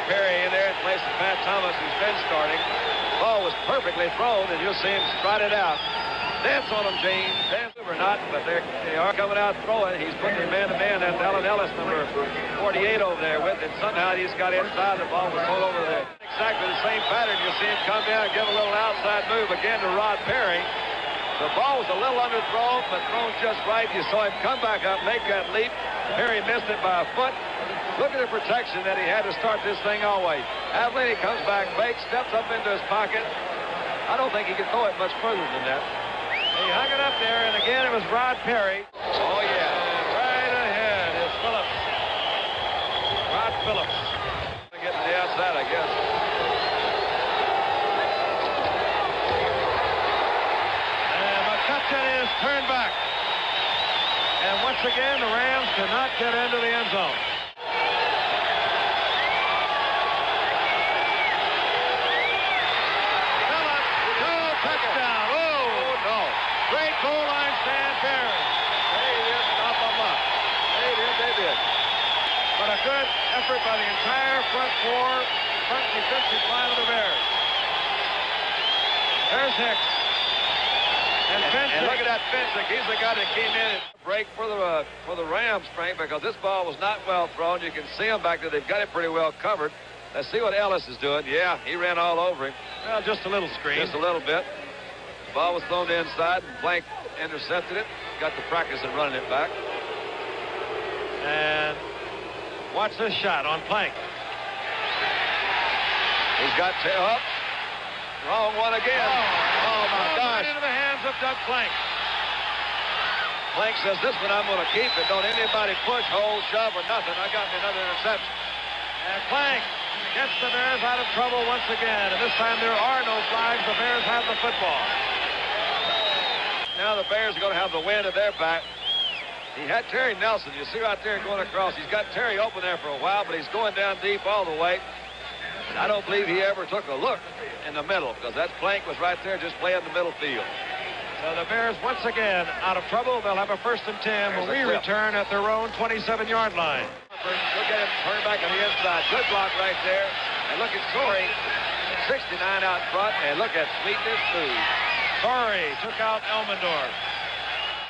Perry in there in place of Pat Thomas, who's been starting. Ball was perfectly thrown, and you'll see him stride it out. Dance on them, Gene. Dance or not, but they are coming out throwing. He's putting him man-to-man. That's Allen Ellis, number 48 over there with it. Somehow he just got inside. The ball was thrown over there. Exactly the same pattern. You'll see him come down and give a little outside move again to Rod Perry. The ball was a little underthrown, but thrown just right. You saw him come back up, make that leap. Perry missed it by a foot. Look at the protection that he had to start this thing always. Avellini comes back, fakes, steps up into his pocket. I don't think he can throw it much further than that. He hung it up there, and again it was Rod Perry. Oh, yeah. Right ahead is Phillips. Rod Phillips. Get to the outside, I guess. And McCutcheon is turned back. And once again, the Rams cannot get into the end zone. Touchdown. Oh, no. Great goal line stand, Bears. They did stop them up. They did. But a good effort by the entire front defensive line of the Bears. There's Hicks. And look at that Fensick. He's the guy that came in and break for the Rams, Frank, because this ball was not well thrown. You can see him back there. They've got it pretty well covered. Let's see what Ellis is doing. Yeah, he ran all over him. Well, just a little screen. Just a little bit. The ball was thrown inside, and Blank intercepted it. Got to practice and running it back. And watch this shot on Plank. He's got up. Wrong one again. Oh my gosh. Into the hands of Doug Plank. Plank says, this one I'm going to keep it. Don't anybody push, hold, shove, or nothing. I got me another interception. And Plank gets the Bears out of trouble once again. And this time there are no flags. The Bears have the football. Now the Bears are going to have the wind at their back. He had Terry Nelson. You see right there going across. He's got Terry open there for a while, but he's going down deep all the way. I don't believe he ever took a look in the middle, because that Plank was right there just playing the middle field. So the Bears once again out of trouble. They'll have a 1st and 10 when we return at their own 27-yard line. Look at him turn back on the inside. Good block right there. And look at Sorey, 69 out front. And look at Sweetness move. Sorey took out Elmendorf.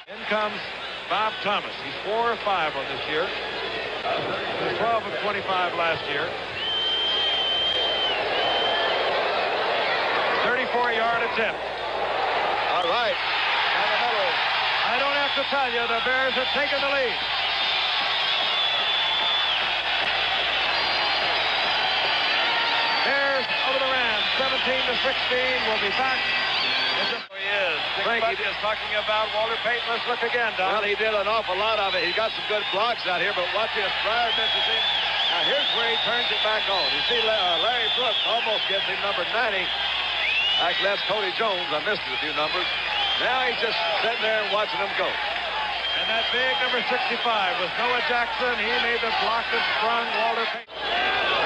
In comes Bob Thomas. He's 4 or 5 on this year. He was 12 of 25 last year. 34-yard attempt. All right. Down the middle. I don't have to tell you, the Bears have taken the lead. Bears over the Rams, 17-16. We'll be back. There he is. Frank, he is talking about Walter Payton. Let's look again, Don. Well, he did an awful lot of it. He got some good blocks out here, but watch this. Fryer misses him. Now, here's where he turns it back on. You see Larry Brooks almost gets him, number 90. Actually, that's Cody Jones. I missed a few numbers. Now he's just sitting there and watching them go. And that big number 65 was Noah Jackson. He made the block that sprung Walter Payton.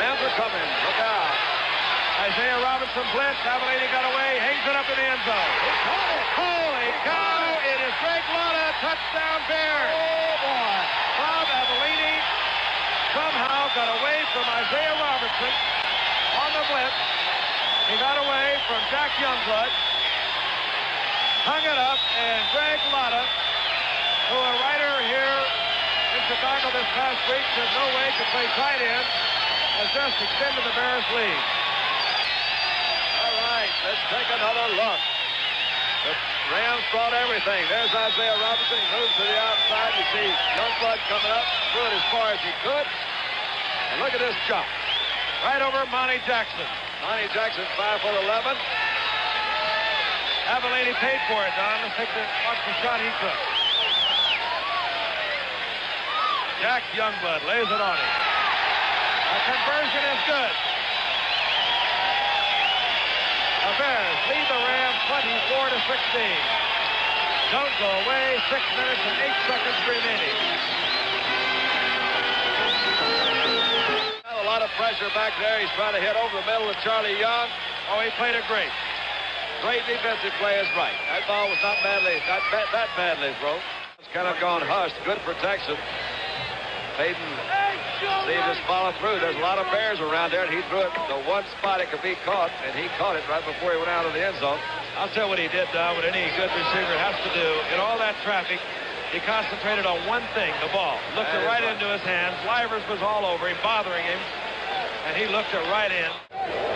Rams are coming. Look out. Isaiah Robinson blitz. Avellini got away. Hangs it up in the end zone. He caught it. Holy cow. It is Greg Lotta. Touchdown Bears. Oh, boy. Bob Avellini somehow got away from Isaiah Robinson on the blitz. He got away from Jack Youngblood, hung it up, and Greg Lotta, who a writer here in Chicago this past week said no way could play tight end, has just extended the Bears' lead. All right, let's take another look. The Rams brought everything. There's Isaiah Robinson. He moves to the outside. You see Youngblood coming up, threw it as far as he could. And look at this jump. Right over Monty Jackson. Monty Jackson, 5'11". Avellini paid for it, Don. Let's watch the shot he took. Jack Youngblood lays it on him. A conversion is good. The Bears lead the Rams 24-16. Don't go away. 6 minutes and 8 seconds remaining. A lot of pressure back there. He's trying to hit over the middle of Charlie Young. Oh, he played it great. Great defensive play is right. That ball was not that badly thrown. It's kind of gone hushed. Good protection. Payton He just followed through. There's a lot of Bears around there, and he threw it the one spot it could be caught, and he caught it right before he went out of the end zone. I'll tell you what he did, Don, what any good receiver has to do. In all that traffic, he concentrated on one thing, the ball. Looked it right into his hands. Livers was all over him, bothering him, and he looked it right in.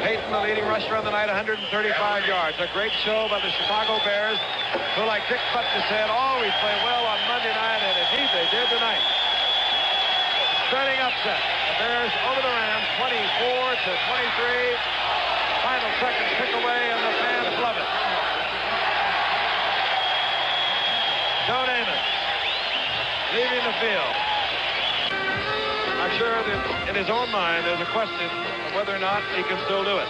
Peyton, the leading rusher on the night, 135 yards. A great show by the Chicago Bears, who, like Dick Butkus said, always play well on Monday night, and indeed they did tonight. Starting upset. The Bears over the Rams, 24-23. Final seconds tick away, and the fans love it. Joe Namath leaving the field. I'm sure that in his own mind there's a question of whether or not he can still do it.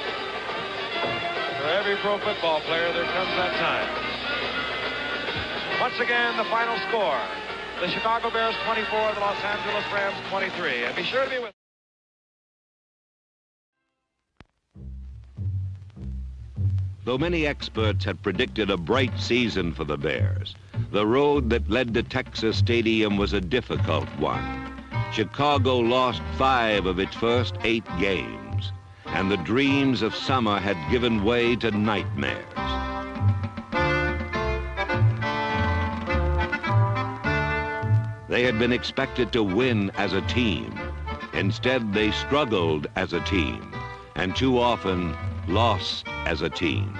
For every pro football player, there comes that time. Once again, the final score. The Chicago Bears 24, the Los Angeles Rams 23. And be sure to be with Though many experts had predicted a bright season for the Bears, the road that led to Texas Stadium was a difficult one. Chicago lost 5 of its first 8 games, and the dreams of summer had given way to nightmares. They had been expected to win as a team. Instead, they struggled as a team, and too often lost as a team.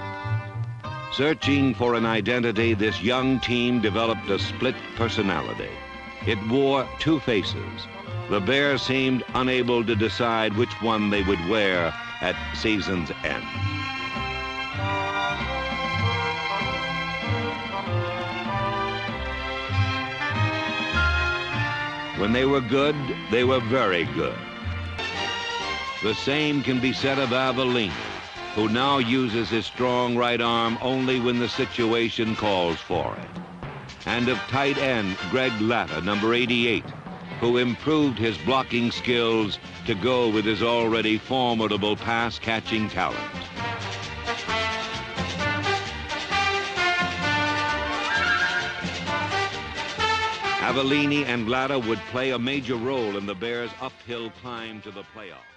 Searching for an identity, this young team developed a split personality. It wore 2 faces. The Bears seemed unable to decide which one they would wear at season's end. When they were good, they were very good. The same can be said of Avellini, who now uses his strong right arm only when the situation calls for it. And of tight end Greg Latta, number 88, who improved his blocking skills to go with his already formidable pass-catching talent. Avellini and Latta would play a major role in the Bears' uphill climb to the playoffs.